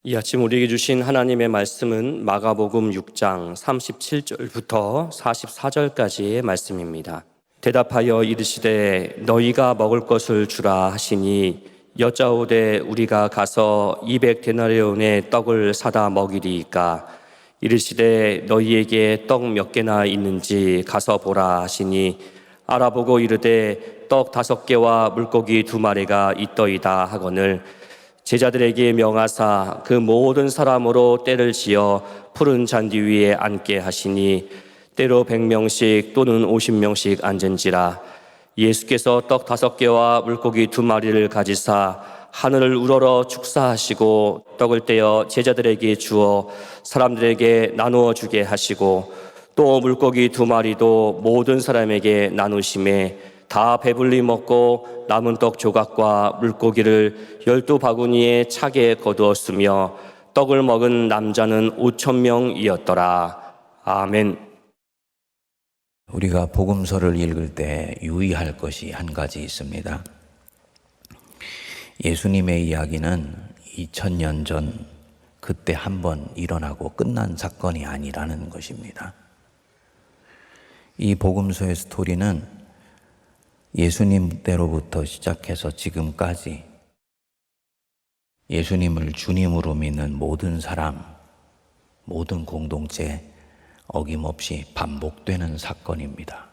이 아침 우리에게 주신 하나님의 말씀은 마가복음 6장 37절부터 44절까지의 말씀입니다. 대답하여 이르시되 너희가 먹을 것을 주라 하시니 여짜오되 우리가 가서 200데나리온의 떡을 사다 먹이리이까. 이르시되 너희에게 떡 몇 개나 있는지 가서 보라 하시니 알아보고 이르되 떡 5개와 물고기 2마리가 있더이다 하거늘 제자들에게 명하사 그 모든 사람으로 떼를 지어 푸른 잔디 위에 앉게 하시니 때로 100명씩 또는 50명씩 앉은지라. 예수께서 떡 5개와 물고기 2마리를 가지사 하늘을 우러러 축사하시고 떡을 떼어 제자들에게 주어 사람들에게 나누어 주게 하시고 또 물고기 2마리도 모든 사람에게 나누심에 다 배불리 먹고 남은 떡 조각과 물고기를 12바구니에 차게 거두었으며 떡을 먹은 남자는 5,000명이었더라. 아멘. 우리가 복음서를 읽을 때 유의할 것이 한 가지 있습니다. 예수님의 이야기는 2000년 전 그때 한번 일어나고 끝난 사건이 아니라는 것입니다. 이 복음서의 스토리는 예수님 때로부터 시작해서 지금까지 예수님을 주님으로 믿는 모든 사람, 모든 공동체에 어김없이 반복되는 사건입니다.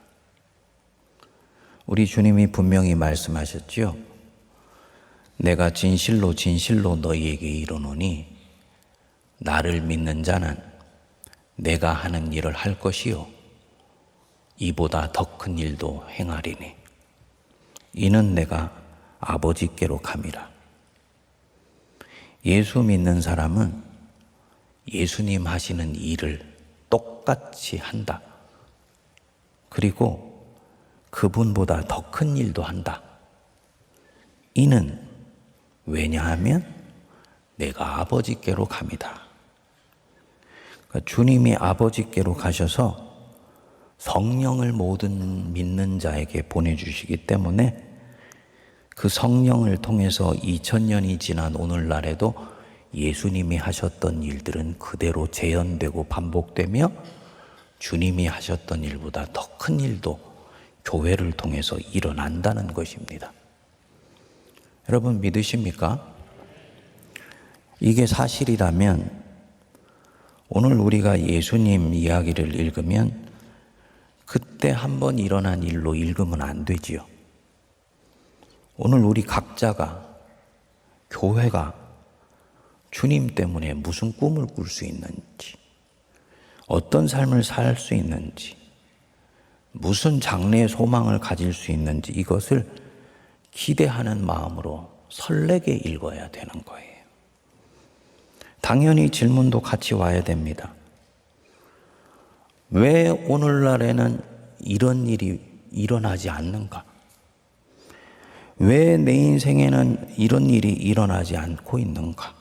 우리 주님이 분명히 말씀하셨지요. 내가 진실로 진실로 너희에게 이르노니 나를 믿는 자는 내가 하는 일을 할 것이요 이보다 더 큰 일도 행하리니 이는 내가 아버지께로 감이라. 예수 믿는 사람은 예수님 하시는 일을 똑같이 한다. 그리고 그분보다 더 큰 일도 한다. 이는 왜냐하면 내가 아버지께로 감이다. 그러니까 주님이 아버지께로 가셔서 성령을 모든 믿는 자에게 보내주시기 때문에 그 성령을 통해서 2000년이 지난 오늘날에도 예수님이 하셨던 일들은 그대로 재현되고 반복되며 주님이 하셨던 일보다 더 큰 일도 교회를 통해서 일어난다는 것입니다. 여러분 믿으십니까? 이게 사실이라면 오늘 우리가 예수님 이야기를 읽으면 그때 한번 일어난 일로 읽으면 안 되지요. 오늘 우리 각자가, 교회가 주님 때문에 무슨 꿈을 꿀 수 있는지, 어떤 삶을 살 수 있는지, 무슨 장래의 소망을 가질 수 있는지 이것을 기대하는 마음으로 설레게 읽어야 되는 거예요. 당연히 질문도 같이 와야 됩니다. 왜 오늘날에는 이런 일이 일어나지 않는가? 왜 내 인생에는 이런 일이 일어나지 않고 있는가?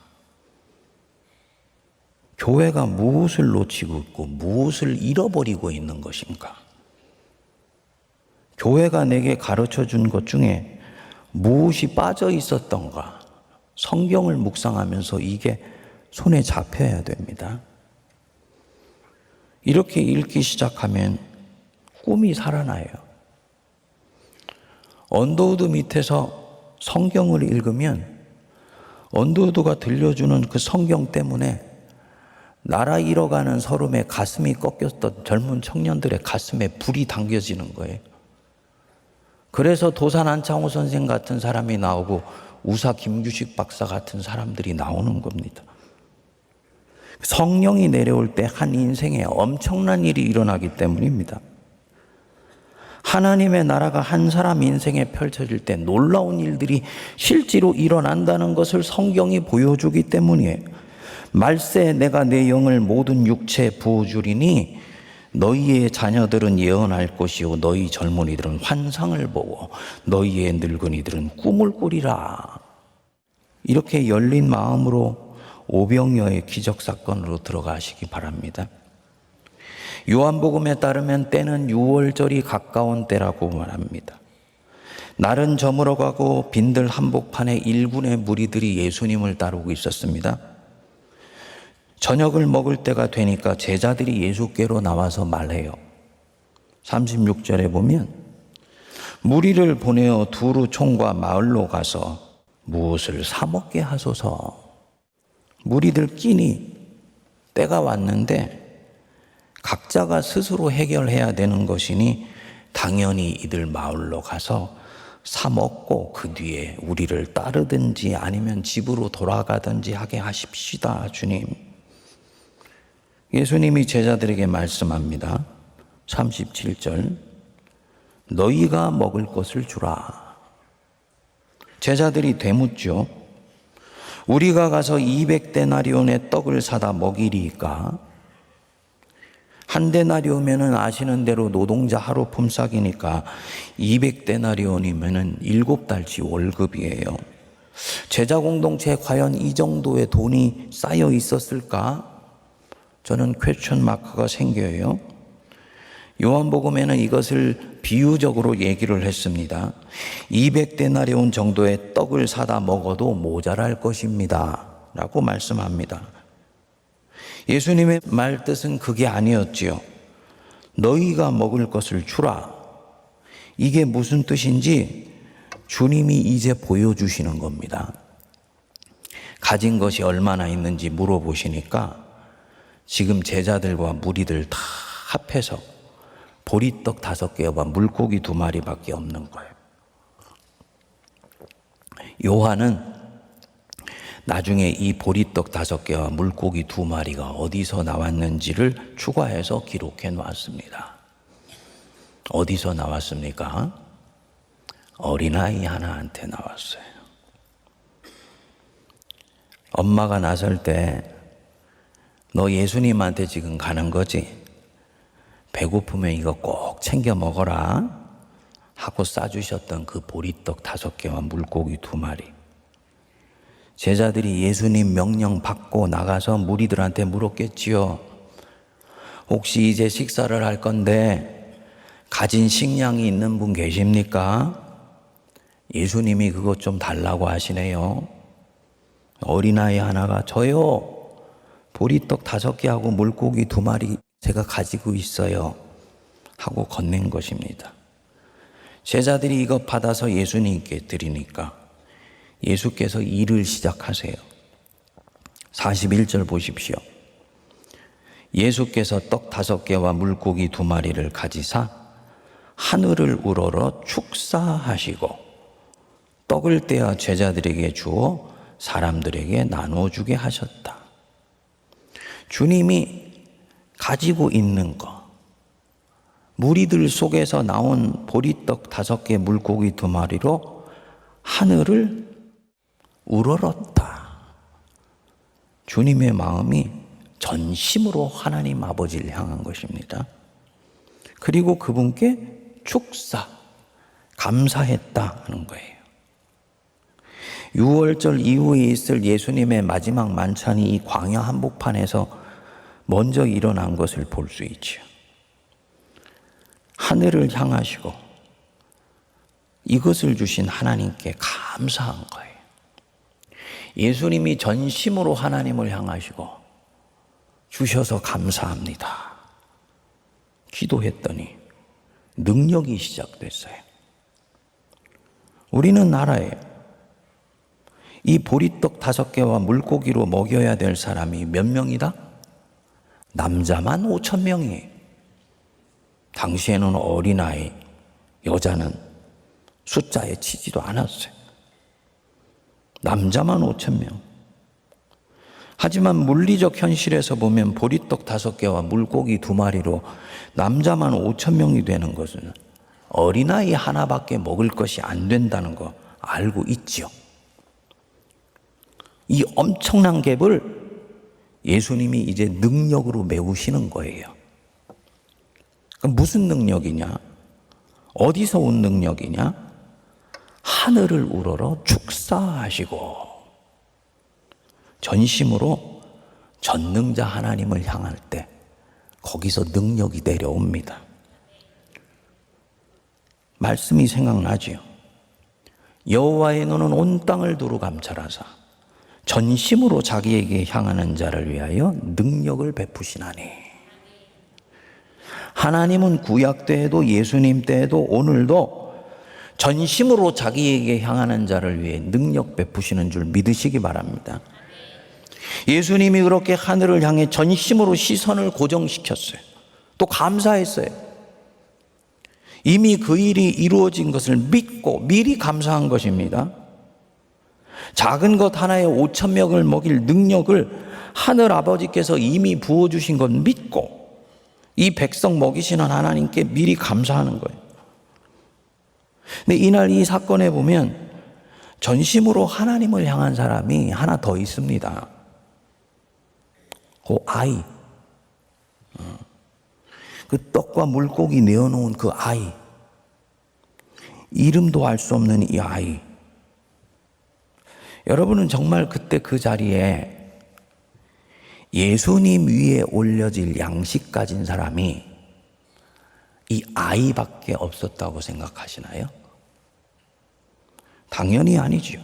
교회가 무엇을 놓치고 있고 무엇을 잃어버리고 있는 것인가? 교회가 내게 가르쳐 준 것 중에 무엇이 빠져 있었던가? 성경을 묵상하면서 이게 손에 잡혀야 됩니다. 이렇게 읽기 시작하면 꿈이 살아나요. 언더우드 밑에서 성경을 읽으면 언더우드가 들려주는 그 성경 때문에 나라 잃어가는 서름에 가슴이 꺾였던 젊은 청년들의 가슴에 불이 당겨지는 거예요. 그래서 도산 안창호 선생 같은 사람이 나오고 우사 김규식 박사 같은 사람들이 나오는 겁니다. 성령이 내려올 때 한 인생에 엄청난 일이 일어나기 때문입니다. 하나님의 나라가 한 사람 인생에 펼쳐질 때 놀라운 일들이 실제로 일어난다는 것을 성경이 보여주기 때문이에요. 말세 내가 내 영을 모든 육체에 부어주리니 너희의 자녀들은 예언할 것이요 너희 젊은이들은 환상을 보고 너희의 늙은이들은 꿈을 꾸리라. 이렇게 열린 마음으로 오병이어의 기적사건으로 들어가시기 바랍니다. 요한복음에 따르면 때는 6월절이 가까운 때라고 말합니다. 날은 저물어가고 빈들 한복판에 1군의 무리들이 예수님을 따르고 있었습니다. 저녁을 먹을 때가 되니까 제자들이 예수께로 나와서 말해요. 36절에 보면 무리를 보내어 두루 총과 마을로 가서 무엇을 사 먹게 하소서. 무리들 끼니 때가 왔는데 각자가 스스로 해결해야 되는 것이니 당연히 이들 마을로 가서 사 먹고 그 뒤에 우리를 따르든지 아니면 집으로 돌아가든지 하게 하십시다, 주님. 예수님이 제자들에게 말씀합니다. 37절, 너희가 먹을 것을 주라. 제자들이 되묻죠. 우리가 가서 200데나리온의 떡을 사다 먹이리까? 한 데나리온이면은 아시는 대로 노동자 하루 품삯이니까 200데나리온이면은 7달치 월급이에요. 제자 공동체에 과연 이 정도의 돈이 쌓여 있었을까? 저는 퀘스천 마크가 생겨요. 요한복음에는 이것을 비유적으로 얘기를 했습니다. 200데나리온 정도의 떡을 사다 먹어도 모자랄 것입니다 라고 말씀합니다. 예수님의 말 뜻은 그게 아니었지요. 너희가 먹을 것을 주라. 이게 무슨 뜻인지 주님이 이제 보여주시는 겁니다. 가진 것이 얼마나 있는지 물어보시니까 지금 제자들과 무리들 다 합해서 보리떡 5개와 물고기 2마리밖에 없는 거예요. 요한은 나중에 이 보리떡 5개와 물고기 2마리가 어디서 나왔는지를 추가해서 기록해 놨습니다. 어디서 나왔습니까? 어린아이 하나한테 나왔어요. 엄마가 나설 때 너 예수님한테 지금 가는 거지? 배고프면 이거 꼭 챙겨 먹어라 하고 싸주셨던 그 보리떡 5개와 물고기 2마리. 제자들이 예수님 명령 받고 나가서 무리들한테 물었겠지요. 혹시 이제 식사를 할 건데 가진 식량이 있는 분 계십니까? 예수님이 그것 좀 달라고 하시네요. 어린아이 하나가 저요, 보리떡 5개하고 물고기 2마리 제가 가지고 있어요 하고 건넨 것입니다. 제자들이 이거 받아서 예수님께 드리니까 예수께서 일을 시작하세요. 41절 보십시오. 예수께서 떡 5개와 물고기 2마리를 가지사 하늘을 우러러 축사하시고 떡을 떼어 제자들에게 주어 사람들에게 나눠주게 하셨다. 주님이 가지고 있는 것, 무리들 속에서 나온 보리떡 5개, 물고기 2마리로 하늘을 우러렀다. 주님의 마음이 전심으로 하나님 아버지를 향한 것입니다. 그리고 그분께 축사, 감사했다 하는 거예요. 6월절 이후에 있을 예수님의 마지막 만찬이 이 광야 한복판에서 먼저 일어난 것을 볼 수 있죠. 하늘을 향하시고 이것을 주신 하나님께 감사한 거예요. 예수님이 전심으로 하나님을 향하시고 주셔서 감사합니다. 기도했더니 능력이 시작됐어요. 우리는 알아요. 이 보리떡 5개와 물고기로 먹여야 될 사람이 몇 명이다? 남자만 5,000명이에요. 당시에는 어린아이, 여자는 숫자에 치지도 않았어요. 남자만 5,000명. 하지만 물리적 현실에서 보면 보리떡 5개와 물고기 2마리로 남자만 5,000명이 되는 것은 어린아이 하나밖에 먹을 것이 안 된다는 거 알고 있지요. 이 엄청난 갭을 예수님이 이제 능력으로 메우시는 거예요. 그럼 무슨 능력이냐? 어디서 온 능력이냐? 하늘을 우러러 축사하시고 전심으로 전능자 하나님을 향할 때 거기서 능력이 내려옵니다. 말씀이 생각나지요. 여호와의 눈은 온 땅을 두루 감찰하사 전심으로 자기에게 향하는 자를 위하여 능력을 베푸시나니. 하나님은 구약 때에도 예수님 때에도 오늘도 전심으로 자기에게 향하는 자를 위해 능력 베푸시는 줄 믿으시기 바랍니다. 예수님이 그렇게 하늘을 향해 전심으로 시선을 고정시켰어요. 또 감사했어요. 이미 그 일이 이루어진 것을 믿고 미리 감사한 것입니다. 작은 것 하나에 5,000명을 먹일 능력을 하늘 아버지께서 이미 부어주신 것 믿고 이 백성 먹이시는 하나님께 미리 감사하는 거예요. 근데 이날 이 사건에 보면 전심으로 하나님을 향한 사람이 하나 더 있습니다. 그 아이, 그 떡과 물고기 내어놓은 그 아이, 이름도 알 수 없는 이 아이. 여러분은 정말 그때 그 자리에 예수님 위에 올려질 양식 가진 사람이 이 아이밖에 없었다고 생각하시나요? 당연히 아니죠.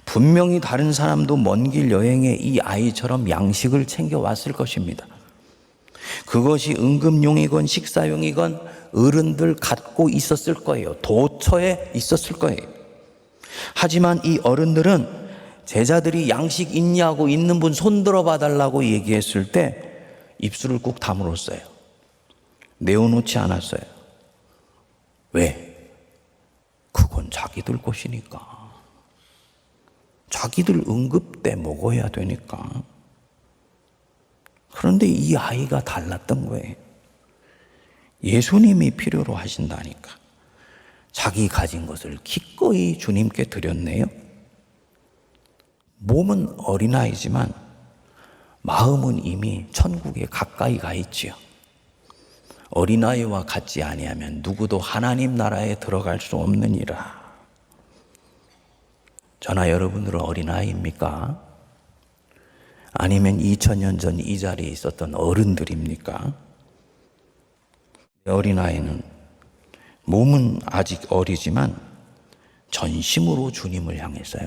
분명히 다른 사람도 먼 길 여행에 이 아이처럼 양식을 챙겨왔을 것입니다. 그것이 응급용이건 식사용이건 어른들 갖고 있었을 거예요. 도처에 있었을 거예요. 하지만 이 어른들은 제자들이 양식 있냐고 있는 분 손 들어봐 달라고 얘기했을 때 입술을 꾹 다물었어요. 내어놓지 않았어요. 왜? 그건 자기들 것이니까. 자기들 응급 때 먹어야 되니까. 그런데 이 아이가 달랐던 거예요. 예수님이 필요로 하신다니까. 자기 가진 것을 기꺼이 주님께 드렸네요. 몸은 어린아이지만 마음은 이미 천국에 가까이 가 있지요. 어린아이와 같지 아니하면 누구도 하나님 나라에 들어갈 수 없느니라. 저나 여러분들은 어린아이입니까? 아니면 2000년 전 이 자리에 있었던 어른들입니까? 어린아이는 몸은 아직 어리지만 전심으로 주님을 향했어요.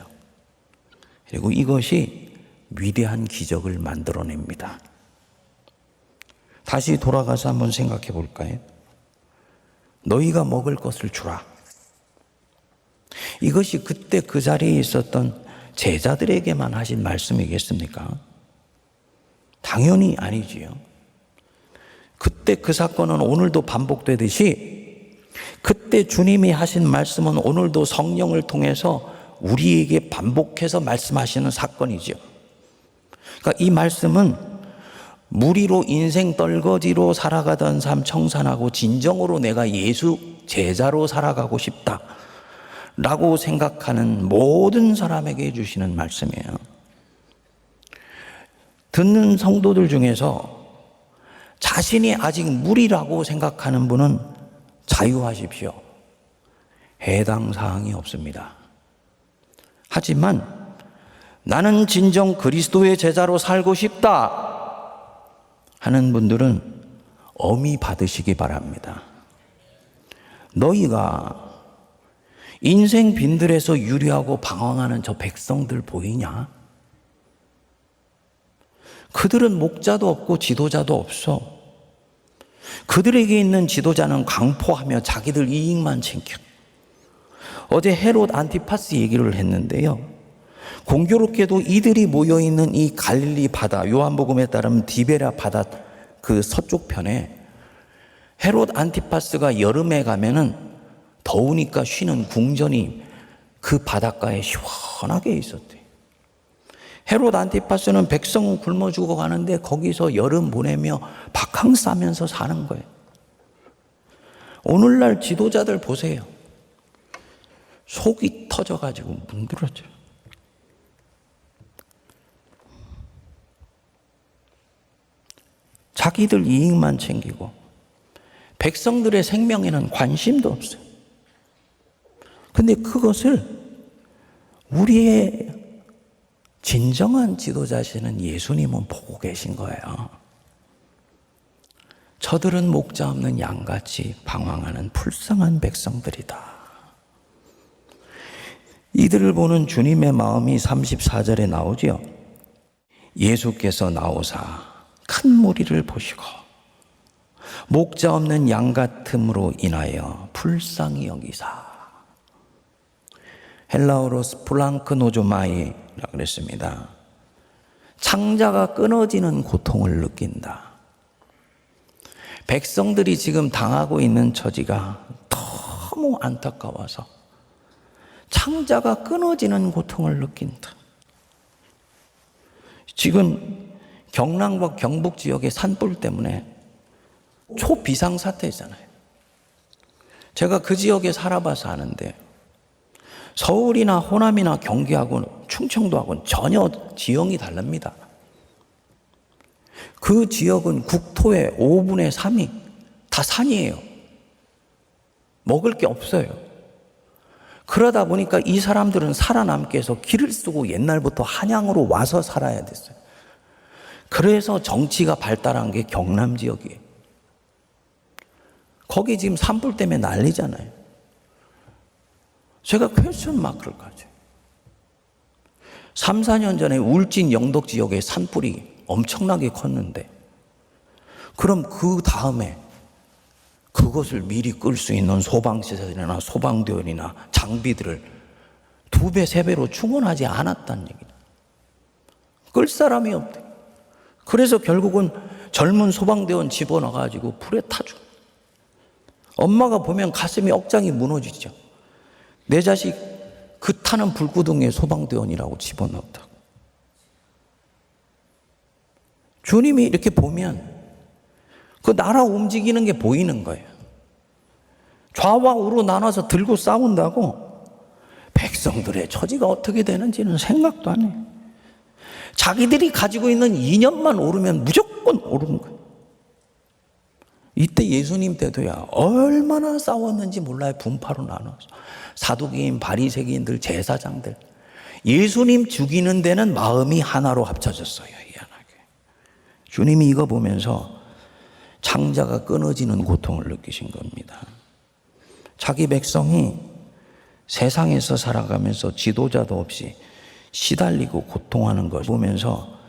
그리고 이것이 위대한 기적을 만들어냅니다. 다시 돌아가서 한번 생각해 볼까요? 너희가 먹을 것을 주라. 이것이 그때 그 자리에 있었던 제자들에게만 하신 말씀이겠습니까? 당연히 아니지요. 그때 그 사건은 오늘도 반복되듯이 그때 주님이 하신 말씀은 오늘도 성령을 통해서 우리에게 반복해서 말씀하시는 사건이죠. 그러니까 이 말씀은 무리로 인생 떨거지로 살아가던 삶 청산하고 진정으로 내가 예수 제자로 살아가고 싶다 라고 생각하는 모든 사람에게 주시는 말씀이에요. 듣는 성도들 중에서 자신이 아직 무리라고 생각하는 분은 자유하십시오. 해당 사항이 없습니다. 하지만 나는 진정 그리스도의 제자로 살고 싶다 하는 분들은 엄히 받으시기 바랍니다. 너희가 인생 빈들에서 유리하고 방황하는 저 백성들 보이냐? 그들은 목자도 없고 지도자도 없어. 그들에게 있는 지도자는 강포하며 자기들 이익만 챙겨. 어제 헤롯 안티파스 얘기를 했는데요. 공교롭게도 이들이 모여있는 이 갈릴리 바다, 요한복음에 따르면 디베랴 바다 그 서쪽 편에 헤롯 안티파스가 여름에 가면은 더우니까 쉬는 궁전이 그 바닷가에 시원하게 있었대. 헤롯 안티파스는 백성은 굶어 죽어가는데 거기서 여름 보내며 바캉스 하면서 사는 거예요. 오늘날 지도자들 보세요. 속이 터져가지고 문드러져요. 자기들 이익만 챙기고 백성들의 생명에는 관심도 없어요. 근데 그것을 우리의 진정한 지도자시는 예수님은 보고 계신 거예요. 저들은 목자 없는 양같이 방황하는 불쌍한 백성들이다. 이들을 보는 주님의 마음이 34절에 나오지요. 예수께서 나오사 큰 무리를 보시고 목자 없는 양 같음으로 인하여 불쌍히 여기사. 헬라어로 스플랑크노조마이라고 그랬습니다. 창자가 끊어지는 고통을 느낀다. 백성들이 지금 당하고 있는 처지가 너무 안타까워서 창자가 끊어지는 고통을 느낀다. 지금 경남과 경북 지역의 산불 때문에 초비상사태잖아요. 제가 그 지역에 살아봐서 아는데 서울이나 호남이나 경기하고는 충청도하고는 전혀 지형이 다릅니다. 그 지역은 국토의 5분의 3이 다 산이에요. 먹을 게 없어요. 그러다 보니까 이 사람들은 살아남기 위해서 길을 쓰고 옛날부터 한양으로 와서 살아야 됐어요. 그래서 정치가 발달한 게 경남 지역이에요. 거기 지금 산불 때문에 난리잖아요. 제가 퀘스천 마크를 가져요. 3, 4년 전에 울진 영덕 지역에 산불이 엄청나게 컸는데 그럼 그 다음에 그것을 미리 끌 수 있는 소방시설이나 소방대원이나 장비들을 2배, 3배로 충원하지 않았다는 얘기다. 끌 사람이 없대. 그래서 결국은 젊은 소방대원 집어넣어가지고 불에 타죠. 엄마가 보면 가슴이 억장이 무너지죠. 내 자식 그 타는 불구덩이에 소방대원이라고 집어넣었다고. 주님이 이렇게 보면 그 나라 움직이는 게 보이는 거예요. 좌와 우로 나눠서 들고 싸운다고 백성들의 처지가 어떻게 되는지는 생각도 안 해요. 자기들이 가지고 있는 이념만 오르면 무조건 오르는 거예요. 이때 예수님 때도야 얼마나 싸웠는지 몰라요. 분파로 나눠서 사두개인, 바리새인들, 제사장들. 예수님 죽이는 데는 마음이 하나로 합쳐졌어요. 희한하게. 주님이 이거 보면서 창자가 끊어지는 고통을 느끼신 겁니다. 자기 백성이 세상에서 살아가면서 지도자도 없이 시달리고 고통하는 걸 보면서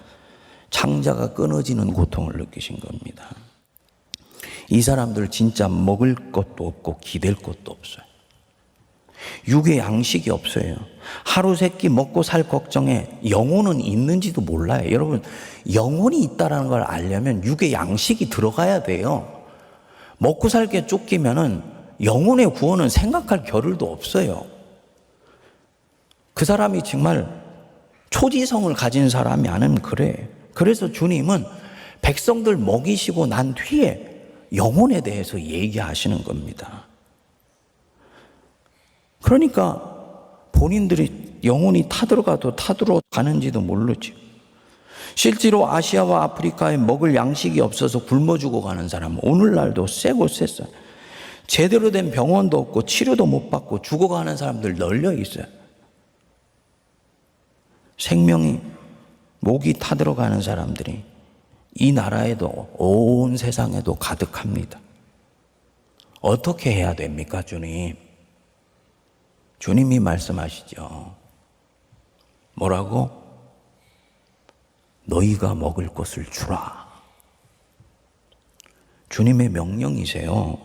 창자가 끊어지는 고통을 느끼신 겁니다. 이 사람들 진짜 먹을 것도 없고 기댈 것도 없어요. 육의 양식이 없어요. 하루 세끼 먹고 살 걱정에 영혼은 있는지도 몰라요. 여러분, 영혼이 있다는 걸 알려면 육의 양식이 들어가야 돼요. 먹고 살 게 쫓기면은 영혼의 구원은 생각할 겨를도 없어요. 그 사람이 정말 초지성을 가진 사람이 아니면 그래. 그래서 주님은 백성들 먹이시고 난 뒤에 영혼에 대해서 얘기하시는 겁니다. 그러니까 본인들이 영혼이 타들어가도 타들어가는지도 모르지. 실제로 아시아와 아프리카에 먹을 양식이 없어서 굶어 죽어가는 사람은 오늘날도 세고 셌어요. 제대로 된 병원도 없고 치료도 못 받고 죽어가는 사람들 널려 있어요. 생명이 목이 타들어가는 사람들이 이 나라에도 온 세상에도 가득합니다. 어떻게 해야 됩니까, 주님? 주님이 말씀하시죠. 뭐라고? 너희가 먹을 것을 주라. 주님의 명령이세요.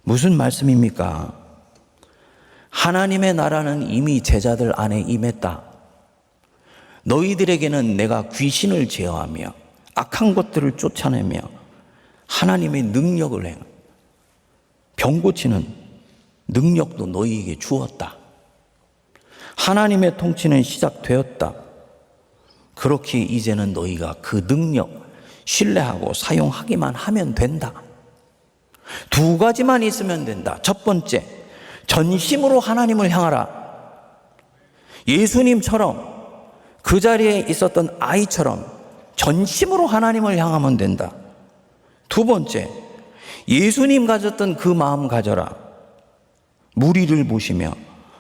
무슨 말씀입니까? 하나님의 나라는 이미 제자들 안에 임했다. 너희들에게는 내가 귀신을 제어하며 악한 것들을 쫓아내며 하나님의 능력을 행, 병 고치는 능력도 너희에게 주었다. 하나님의 통치는 시작되었다. 그렇게 이제는 너희가 그 능력 신뢰하고 사용하기만 하면 된다. 2가지만 있으면 된다. 첫 번째, 전심으로 하나님을 향하라. 예수님처럼 그 자리에 있었던 아이처럼 전심으로 하나님을 향하면 된다. 2번째, 예수님 가졌던 그 마음 가져라. 무리를 보시며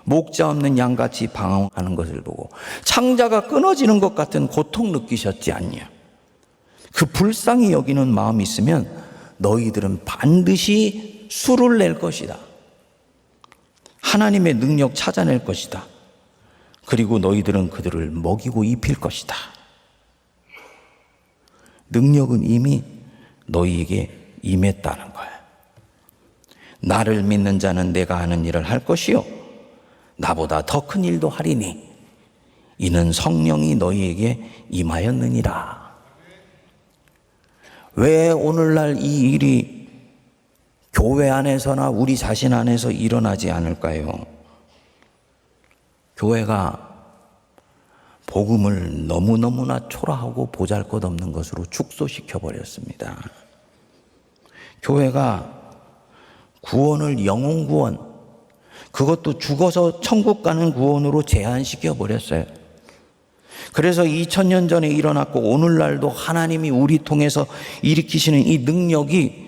목자 없는 양같이 방황하는 것을 보고 창자가 끊어지는 것 같은 고통 느끼셨지 않냐. 그 불쌍히 여기는 마음이 있으면 너희들은 반드시 수를 낼 것이다. 하나님의 능력 찾아낼 것이다. 그리고 너희들은 그들을 먹이고 입힐 것이다. 능력은 이미 너희에게 임했다는 거야. 나를 믿는 자는 내가 하는 일을 할 것이요 나보다 더 큰 일도 하리니 이는 성령이 너희에게 임하였느니라. 왜 오늘날 이 일이 교회 안에서나 우리 자신 안에서 일어나지 않을까요? 교회가 복음을 너무너무나 초라하고 보잘것없는 것으로 축소시켜 버렸습니다. 교회가 구원을 영혼 구원, 그것도 죽어서 천국 가는 구원으로 제한시켜 버렸어요. 그래서 2000년 전에 일어났고 오늘날도 하나님이 우리 통해서 일으키시는 이 능력이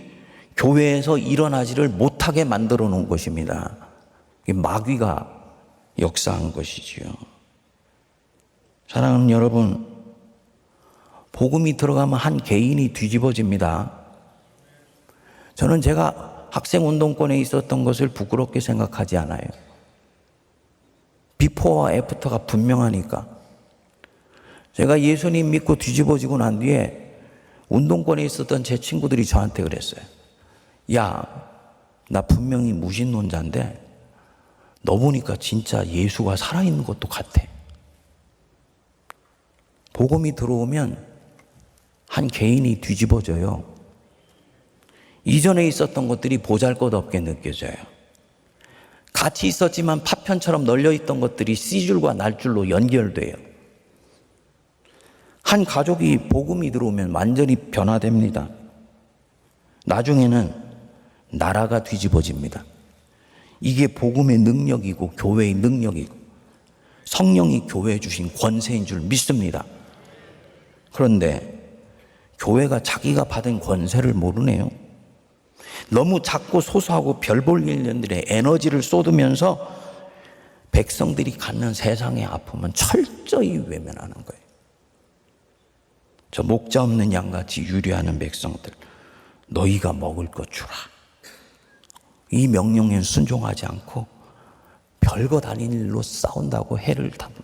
교회에서 일어나지를 못하게 만들어 놓은 것입니다. 마귀가 역사한 것이지요. 사랑하는 여러분, 복음이 들어가면 한 개인이 뒤집어집니다. 저는 제가 학생운동권에 있었던 것을 부끄럽게 생각하지 않아요. 비포와 애프터가 분명하니까. 제가 예수님 믿고 뒤집어지고 난 뒤에 운동권에 있었던 제 친구들이 저한테 그랬어요. 야, 나 분명히 무신론자인데 너 보니까 진짜 예수가 살아있는 것도 같아. 복음이 들어오면 한 개인이 뒤집어져요. 이전에 있었던 것들이 보잘것없게 느껴져요. 같이 있었지만 파편처럼 널려있던 것들이 C줄과 날줄로 연결돼요. 한 가족이 복음이 들어오면 완전히 변화됩니다. 나중에는 나라가 뒤집어집니다. 이게 복음의 능력이고 교회의 능력이고 성령이 교회에 주신 권세인 줄 믿습니다. 그런데 교회가 자기가 받은 권세를 모르네요. 너무 작고 소소하고 별 볼 일들에 에너지를 쏟으면서 백성들이 갖는 세상의 아픔은 철저히 외면하는 거예요. 저 목자 없는 양같이 유리하는 백성들, 너희가 먹을 것 주라. 이 명령에 순종하지 않고 별것 아닌 일로 싸운다고 해를 타고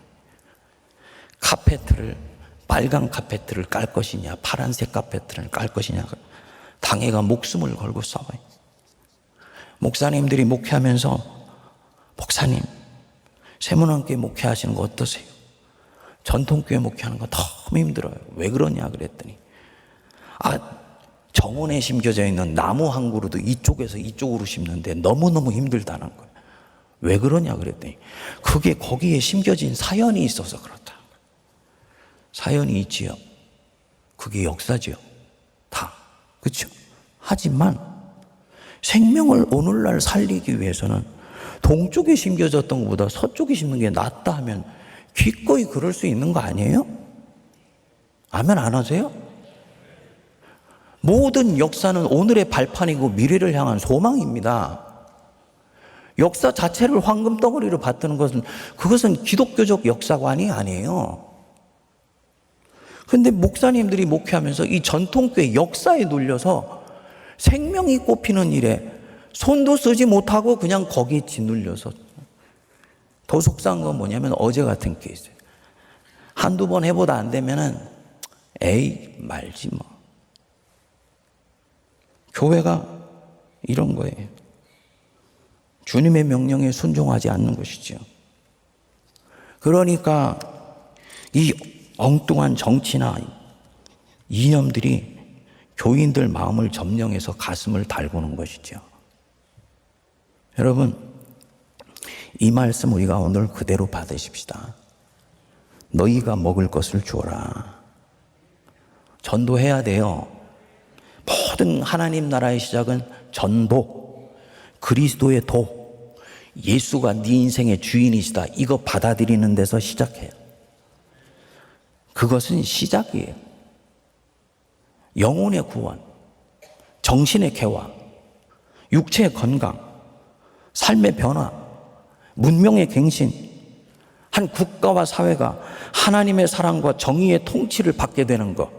카페트를 빨간 카페트를 깔 것이냐 파란색 카페트를 깔 것이냐 당회가 목숨을 걸고 싸워요. 목사님들이 목회하면서 목사님 세문안교회 목회하시는 거 어떠세요? 전통교회 목회하는 거 너무 힘들어요. 왜 그러냐 그랬더니 정원에 심겨져 있는 나무 한 그루도 이쪽에서 이쪽으로 심는데 너무너무 힘들다는 거예요. 왜 그러냐 그랬더니 그게 거기에 심겨진 사연이 있어서 그렇다. 사연이 있지요. 그게 역사지요. 다. 그렇죠? 하지만 생명을 오늘날 살리기 위해서는 동쪽에 심겨졌던 것보다 서쪽에 심는 게 낫다 하면 기꺼이 그럴 수 있는 거 아니에요? 아멘 안 하세요? 모든 역사는 오늘의 발판이고 미래를 향한 소망입니다. 역사 자체를 황금덩어리로 받드는 것은 그것은 기독교적 역사관이 아니에요. 그런데 목사님들이 목회하면서 이 전통교회 역사에 눌려서 생명이 꼽히는 일에 손도 쓰지 못하고 그냥 거기에 짓눌려서 더 속상한 건 뭐냐면 어제 같은 케이스. 한두 번 해보다 안 되면은 에이 말지 뭐. 교회가 이런 거예요. 주님의 명령에 순종하지 않는 것이죠. 그러니까 이 엉뚱한 정치나 이념들이 교인들 마음을 점령해서 가슴을 달구는 것이죠. 여러분, 이 말씀 우리가 오늘 그대로 받으십시다. 너희가 먹을 것을 주어라. 전도해야 돼요. 모든 하나님 나라의 시작은 전도, 그리스도의 도, 예수가 네 인생의 주인이시다. 이거 받아들이는 데서 시작해요. 그것은 시작이에요. 영혼의 구원, 정신의 개화, 육체의 건강, 삶의 변화, 문명의 갱신, 한 국가와 사회가 하나님의 사랑과 정의의 통치를 받게 되는 것,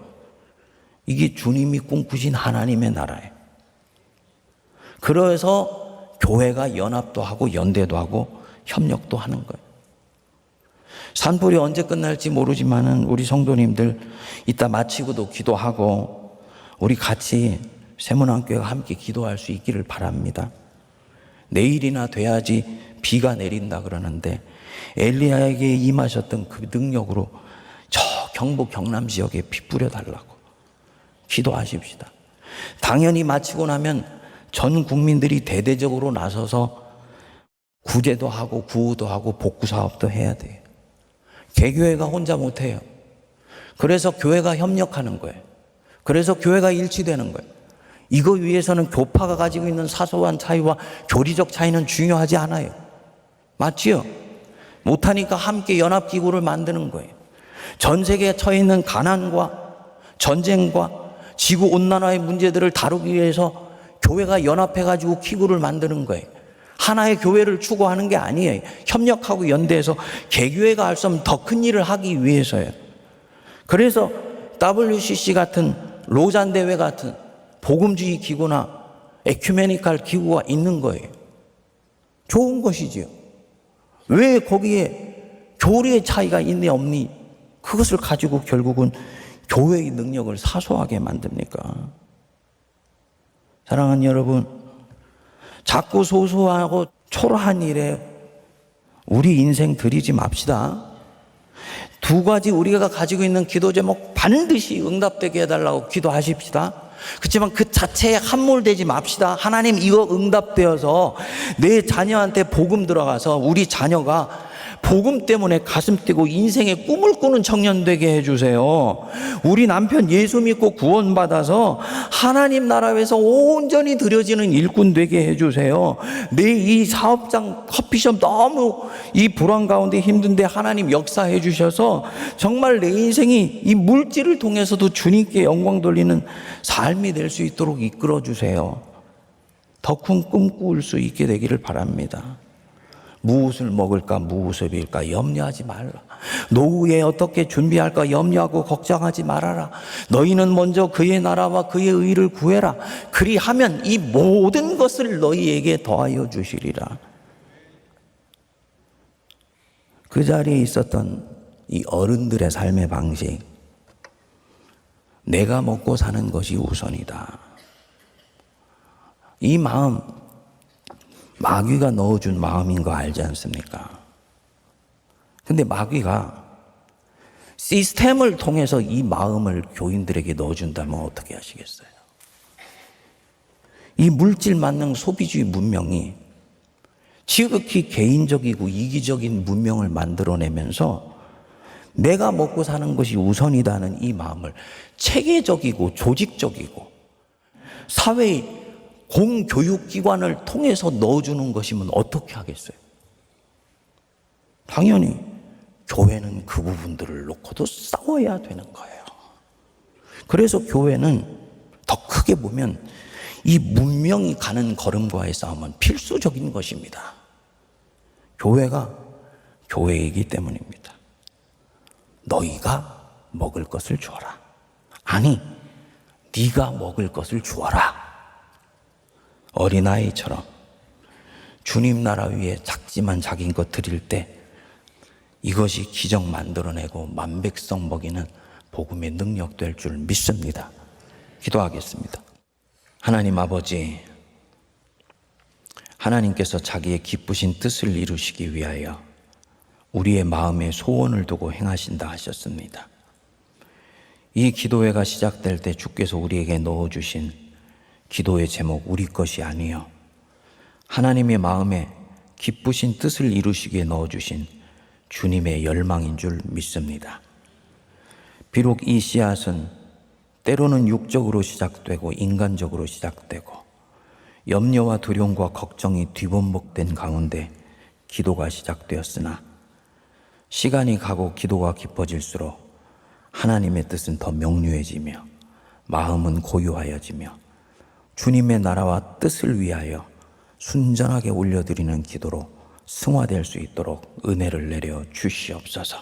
이게 주님이 꿈꾸신 하나님의 나라예요. 그래서 교회가 연합도 하고 연대도 하고 협력도 하는 거예요. 산불이 언제 끝날지 모르지만은 우리 성도님들 이따 마치고도 기도하고 우리 같이 세문안교회가 함께 기도할 수 있기를 바랍니다. 내일이나 돼야지 비가 내린다 그러는데 엘리야에게 임하셨던 그 능력으로 저 경북 경남 지역에 비 뿌려달라고 기도하십시다. 당연히 마치고 나면 전 국민들이 대대적으로 나서서 구제도 하고 구호도 하고 복구 사업도 해야 돼요. 개교회가 혼자 못해요. 그래서 교회가 협력하는 거예요. 그래서 교회가 일치되는 거예요. 이거 위해서는 교파가 가지고 있는 사소한 차이와 교리적 차이는 중요하지 않아요. 맞지요? 못하니까 함께 연합기구를 만드는 거예요. 전 세계에 처해 있는 가난과 전쟁과 지구온난화의 문제들을 다루기 위해서 교회가 연합해가지고 기구를 만드는 거예요. 하나의 교회를 추구하는 게 아니에요. 협력하고 연대해서 개교회가 할 수 없는 더 큰 일을 하기 위해서예요. 그래서 WCC 같은 로잔 대회 같은 복음주의 기구나 에큐메니칼 기구가 있는 거예요. 좋은 것이지요. 왜 거기에 교리의 차이가 있니 없니? 그것을 가지고 결국은 교회의 능력을 사소하게 만듭니까? 사랑하는 여러분, 자꾸 소소하고 초라한 일에 우리 인생 들이지 맙시다. 두 가지 우리가 가지고 있는 기도 제목 반드시 응답되게 해달라고 기도하십시다. 그렇지만 그 자체에 함몰되지 맙시다. 하나님, 이거 응답되어서 내 자녀한테 복음 들어가서 우리 자녀가 복음 때문에 가슴 뛰고 인생의 꿈을 꾸는 청년 되게 해주세요. 우리 남편 예수 믿고 구원받아서 하나님 나라 위해서 온전히 드려지는 일꾼 되게 해주세요. 내 이 사업장 커피숍 너무 이 불안 가운데 힘든데 하나님 역사해 주셔서 정말 내 인생이 이 물질을 통해서도 주님께 영광 돌리는 삶이 될 수 있도록 이끌어 주세요. 더 큰 꿈 꾸을 수 있게 되기를 바랍니다. 무엇을 먹을까 무엇을 입을까 염려하지 말라. 노후에 어떻게 준비할까 염려하고 걱정하지 말아라. 너희는 먼저 그의 나라와 그의 의를 구해라. 그리하면 이 모든 것을 너희에게 더하여 주시리라. 그 자리에 있었던 이 어른들의 삶의 방식, 내가 먹고 사는 것이 우선이다. 이 마음, 마귀가 넣어준 마음인 거 알지 않습니까? 근데 마귀가 시스템을 통해서 이 마음을 교인들에게 넣어준다면 어떻게 하시겠어요? 이 물질 만능 소비주의 문명이 지극히 개인적이고 이기적인 문명을 만들어내면서 내가 먹고 사는 것이 우선이다는 이 마음을 체계적이고 조직적이고 사회의 공교육기관을 통해서 넣어주는 것이면 어떻게 하겠어요? 당연히 교회는 그 부분들을 놓고도 싸워야 되는 거예요. 그래서 교회는 더 크게 보면 이 문명이 가는 걸음과의 싸움은 필수적인 것입니다. 교회가 교회이기 때문입니다. 너희가 먹을 것을 주어라. 아니, 네가 먹을 것을 주어라. 어린아이처럼 주님 나라 위에 작지만 작은 것 드릴 때 이것이 기적 만들어내고 만백성 먹이는 복음의 능력 될 줄 믿습니다. 기도하겠습니다. 하나님 아버지, 하나님께서 자기의 기쁘신 뜻을 이루시기 위하여 우리의 마음에 소원을 두고 행하신다 하셨습니다. 이 기도회가 시작될 때 주께서 우리에게 넣어주신 기도의 제목 우리 것이 아니요 하나님의 마음에 기쁘신 뜻을 이루시기에 넣어주신 주님의 열망인 줄 믿습니다. 비록 이 씨앗은 때로는 육적으로 시작되고 인간적으로 시작되고 염려와 두려움과 걱정이 뒤범벅된 가운데 기도가 시작되었으나 시간이 가고 기도가 깊어질수록 하나님의 뜻은 더 명료해지며 마음은 고요하여지며 주님의 나라와 뜻을 위하여 순전하게 올려드리는 기도로 승화될 수 있도록 은혜를 내려 주시옵소서.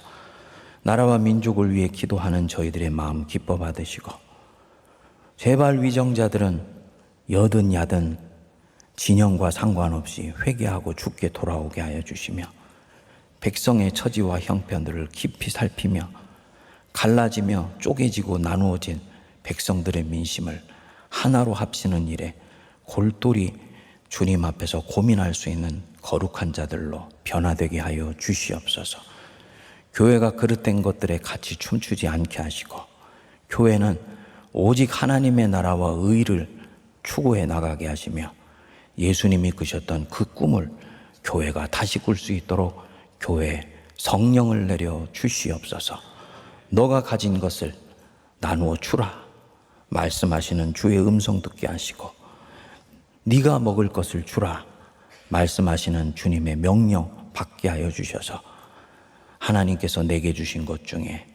나라와 민족을 위해 기도하는 저희들의 마음 기뻐 받으시고 제발 위정자들은 여든 야든 진영과 상관없이 회개하고 주께 돌아오게 하여 주시며 백성의 처지와 형편들을 깊이 살피며 갈라지며 쪼개지고 나누어진 백성들의 민심을 하나로 합치는 일에 골똘히 주님 앞에서 고민할 수 있는 거룩한 자들로 변화되게 하여 주시옵소서. 교회가 그릇된 것들에 같이 춤추지 않게 하시고 교회는 오직 하나님의 나라와 의를 추구해 나가게 하시며 예수님이 꾸셨던 그 꿈을 교회가 다시 꿀 수 있도록 교회에 성령을 내려 주시옵소서. 너가 가진 것을 나누어 주라 말씀하시는 주의 음성 듣게 하시고 네가 먹을 것을 주라 말씀하시는 주님의 명령 받게 하여 주셔서 하나님께서 내게 주신 것 중에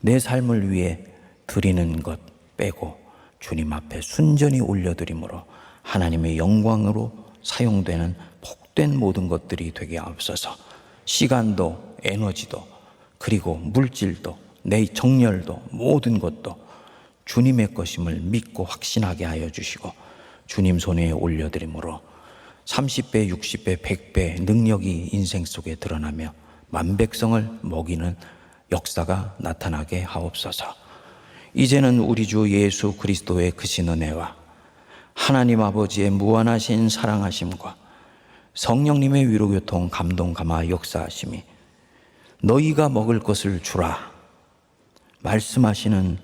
내 삶을 위해 드리는 것 빼고 주님 앞에 순전히 올려드림으로 하나님의 영광으로 사용되는 복된 모든 것들이 되게 하옵소서. 시간도 에너지도 그리고 물질도 내 정열도 모든 것도 주님의 것임을 믿고 확신하게 하여 주시고 주님 손에 올려드림으로 30배, 60배, 100배 능력이 인생 속에 드러나며 만백성을 먹이는 역사가 나타나게 하옵소서. 이제는 우리 주 예수 그리스도의 크신 은혜와 하나님 아버지의 무한하신 사랑하심과 성령님의 위로교통 감동 감화 역사하심이 너희가 먹을 것을 주라 말씀하시는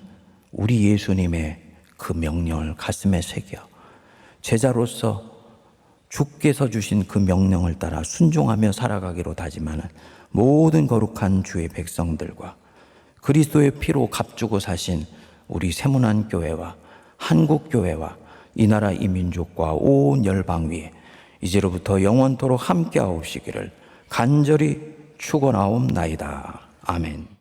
우리 예수님의 그 명령을 가슴에 새겨 제자로서 주께서 주신 그 명령을 따라 순종하며 살아가기로 다짐하는 모든 거룩한 주의 백성들과 그리스도의 피로 값주고 사신 우리 세문안 교회와 한국 교회와 이 나라 이 민족과 온 열방 위에 이제로부터 영원토록 함께하옵시기를 간절히 축원하옵나이다. 아멘.